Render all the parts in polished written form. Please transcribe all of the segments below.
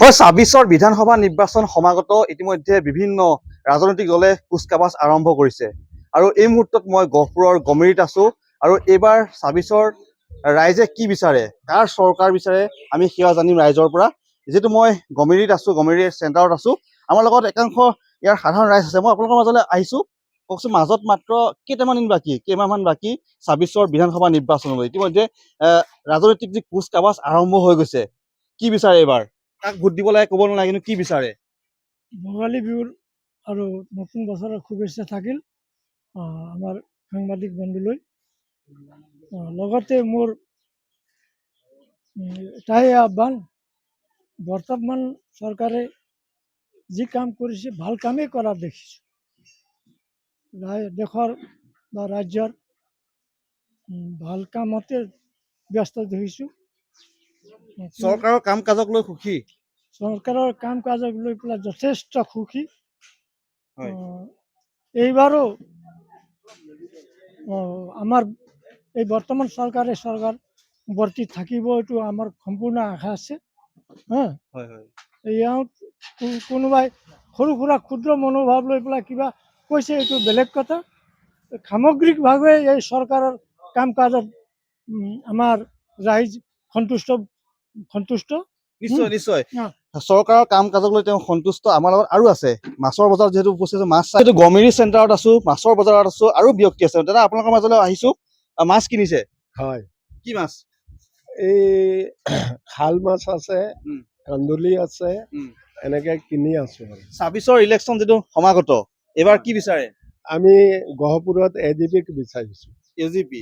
২৬ৰ বিধানসভা নিৰ্বাচন সমাগত ইতিমধ্যে বিভিন্ন ৰাজনৈতিক দলে কুচকাৱাজ আৰম্ভ কৰিছে আৰু এই মুহূৰ্তত মই গহপুৰৰ গমেৰীত আছো আৰু এইবাৰ ২৬ৰ ৰাইজে কি বিচাৰে কাৰ চৰকাৰ বিচাৰে আমি সেয়া জানিম ৰাইজৰ পৰা যেটো মই গমেৰীত আছো গমেৰীৰ চেণ্টাৰত আছো আমাৰ লগত একাংশ ইয়াৰ সাধাৰণ ৰাইজ আছে মই আপোনালোকৰ মাজলৈ আহিছো কওকচোন মাজত মাত্ৰ কেইটামান দিন বাকী কেইমাহমান বাকী ২৬ৰ বিধানসভা নিৰ্বাচনলৈ ইতিমধ্যে ৰাজনৈতিক যি কুচকাৱাজ আৰম্ভ হৈ গৈছে কি বিচাৰে এইবাৰ কাক ভোট দিব লাগে ক'ব নালাগে কিন্তু কি বিচাৰে ভোগালী বিহুৰ আৰু নতুন বছৰৰ শুভেচ্ছা থাকিল আমাৰ সাংবাদিক বন্ধুলৈ লগতে মোৰ এটাই আহ্বান বৰ্তমান চৰকাৰে যি কাম কৰিছে ভাল কামেই কৰা দেখিছোঁ দেশৰ বা ৰাজ্যৰ ভাল কামতে ব্যস্ত দেখিছোঁ চৰকাৰৰ কাম কাজক লৈ সুখী চৰকাৰৰ কাম কাজক লৈ পেলাই যথেষ্ট সুখী এইবাৰো আমাৰ এই বৰ্তমান চৰকাৰ বৰ্তি থাকিব এইটো আমাৰ সম্পূৰ্ণ আশা আছে ইয়াত কোনোবাই সৰু সুৰা ক্ষুদ্ৰ মনোভাৱ লৈ পেলাই কিবা কৈছে এইটো বেলেগ কথা সামগ্ৰিকভাৱে এই চৰকাৰৰ কাম কাজত আমাৰ ৰাইজ সন্তুষ্ট নিশ্চয় নিশ্চয় চৰকাৰৰ কাম কাজক লৈ তেওঁ সন্তুষ্ট আমাৰ লগত আৰু আছে মাছৰ বজাৰত যেহেতু উপস্থিত আছে মাছ চাই গমেৰী চেণ্টাৰত আছো মাছৰ বজাৰত আছো আৰু ব্যক্তি আছে দাদা আপোনালোকৰ মাজলৈ আহিছো মাছ কিনিছে হয় কি মাছ এই শাল মাছ আছে কান্দুলি আছে এনেকে কিনি আছো ২৬ৰ ইলেকশ্যন যেটো সমাগত এবাৰ কি বিচাৰে আমি গহপুৰত এজিপিক বিচাৰিছো এজিপি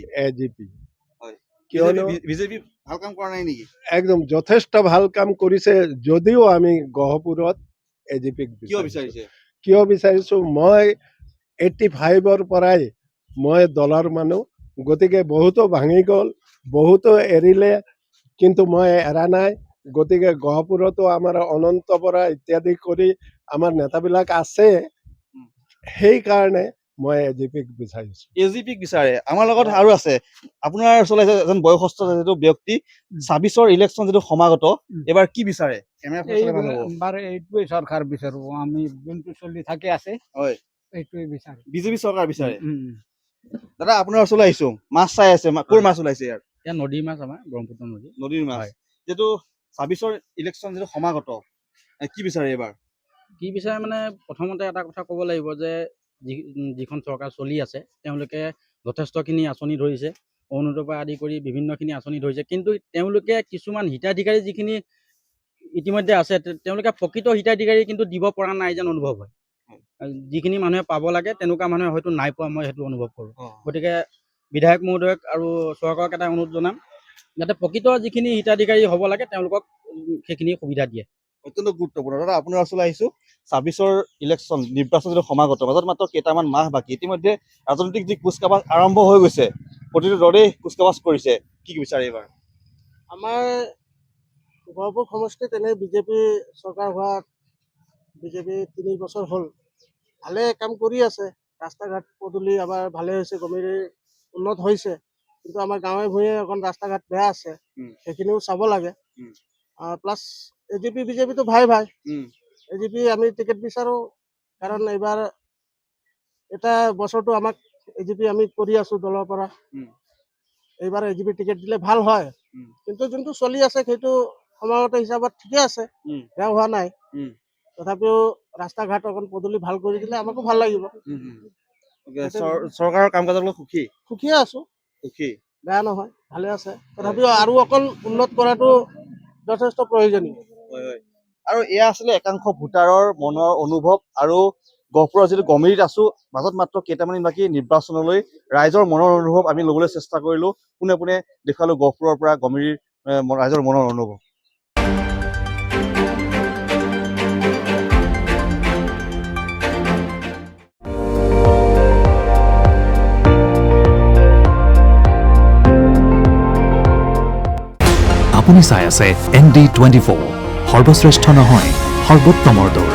কিয়নো বিজেপি ভাল কাম কৰা নাই নেকি একদম যথেষ্ট ভাল কাম কৰিছে যদিও আমি গহপুৰত এজিপিক কিয় বিচাৰিছো মই 85ৰ পৰাই মই দলৰ মানুহ গতিকে বহুতো ভাঙি গ'ল বহুতো এৰিলে কিন্তু মই এৰা নাই গতিকে গহপুৰতো আমাৰ অনন্ত বৰা ইত্যাদি কৰি আমাৰ নেতাবিলাক আছে সেইকাৰণে মই এজিপিক বিচাৰে আমাৰ লগত আৰু আছে আপোনাৰ ওচৰলৈ এজন বয়সস্থ যেটো ব্যক্তি ২৬ৰ ইলেকশ্যন যেটো সমাগত এবাৰ কি বিচাৰে এইটোৱে চৰকাৰ বিচাৰো আমি যোনটো চলি থাকে আছে এইটোৱে বিচাৰো বিজেপি চৰকাৰ বিচাৰে দাদা আপোনাৰ ওচৰলৈ আহিছো মাছ চাই আছে ক'ৰ মাছ ওলাইছে ইয়াৰ নদীৰ মাছ আমাৰ ব্ৰহ্মপুত্ৰ নদীৰ মাছ যেটো ২৬ৰ ইলেকশ্যন যেটো সমাগত কি বিচাৰে এবাৰ কি বিচাৰে মানে প্ৰথমতে এটা কথা ক'ব লাগিব যে যিখন চৰকাৰ চলি আছে তেওঁলোকে যথেষ্টখিনি আঁচনি ধৰিছে অৰুণোদয়ৰ পৰা আদি কৰি বিভিন্নখিনি আঁচনি ধৰিছে কিন্তু তেওঁলোকে কিছুমান হিতাধিকাৰী যিখিনি ইতিমধ্যে আছে তেওঁলোকে প্ৰকৃত হিতাধিকাৰী কিন্তু দিব পৰা নাই যেন অনুভৱ হয় যিখিনি মানুহে পাব লাগে তেনেকুৱা মানুহে হয়তো নাই পোৱা মই সেইটো অনুভৱ কৰোঁ গতিকে বিধায়ক মহোদয়ক আৰু চৰকাৰক এটা অনুৰোধ জনাম যাতে প্ৰকৃত যিখিনি হিতাধিকাৰী হ'ব লাগে তেওঁলোকক সেইখিনি সুবিধা দিয়ে অত্যন্ত গুৰুত্বপূৰ্ণ দাদা আপোনাৰ ওচৰলৈ আহিছো ২৬ৰ ইলেকশ্যন নিৰ্বাচন যেটো সমাগত মাজত মাত্ৰ কেইটামান মাহ বাকী ইতিমধ্যে ৰাজনৈতিক যি কুচকাৱাজ আৰম্ভ হৈ গৈছে প্ৰতিটো দলেই কুচকাৱাজ কৰিছে কি বিচাৰে এইবাৰ আমাৰ গহপুৰ সমষ্টিত এনে বিজেপি চৰকাৰ হোৱাত বিজেপি 3 বছৰ হ'ল ভালে কাম কৰি আছে ৰাস্তা ঘাট পদূলি আমাৰ ভালে হৈছে গমেৰী উন্নত হৈছে কিন্তু আমাৰ গাঁৱে ভূঞে অকণ ৰাস্তা ঘাট বেয়া আছে সেইখিনিও চাব লাগে প্লাছ এজিপি বিজেপিটো ভাই এজিপি আমি টিকেট বিচাৰো কাৰণ এইবাৰ এটা বছৰটো আমাক এজিপি আমি কৰি আছো দলৰ পৰা এইবাৰ এজিপি টিকেট দিলে ভাল হয় কিন্তু যোনটো চলি আছে সেইটো সমাগত হিচাপত ঠিকে আছে বেয়া হোৱা নাই তথাপিও ৰাস্তা ঘাট অকণ পদূলি ভাল কৰি দিলে আমাকো ভাল লাগিব চৰকাৰৰ কাম কাজক লৈ সুখীয়ে আছো বেয়া নহয় ভালে আছে তথাপিও আৰু অকণ উন্নত কৰাটো যথেষ্ট প্ৰয়োজনীয় আৰু এয়া আছিলে একাংশ ভোটাৰৰ মনৰ অনুভৱ আৰু গহপুৰৰ যেটো গমেৰীত আছো মাজত মাত্ৰ কেইটামান দিন বাকী নিৰ্বাচনলৈ ৰাইজৰ মনৰ অনুভৱ আমি ল'বলৈ চেষ্টা কৰিলো পোনে পোনে দেখুৱালো গহপুৰৰ পৰা গমেৰীৰ ৰাইজৰ মনৰ অনুভৱ আপুনি চাই আছে ND24 সৰ্বশ্ৰেষ্ঠ নহয় সৰ্বোত্তমৰ দৌৰ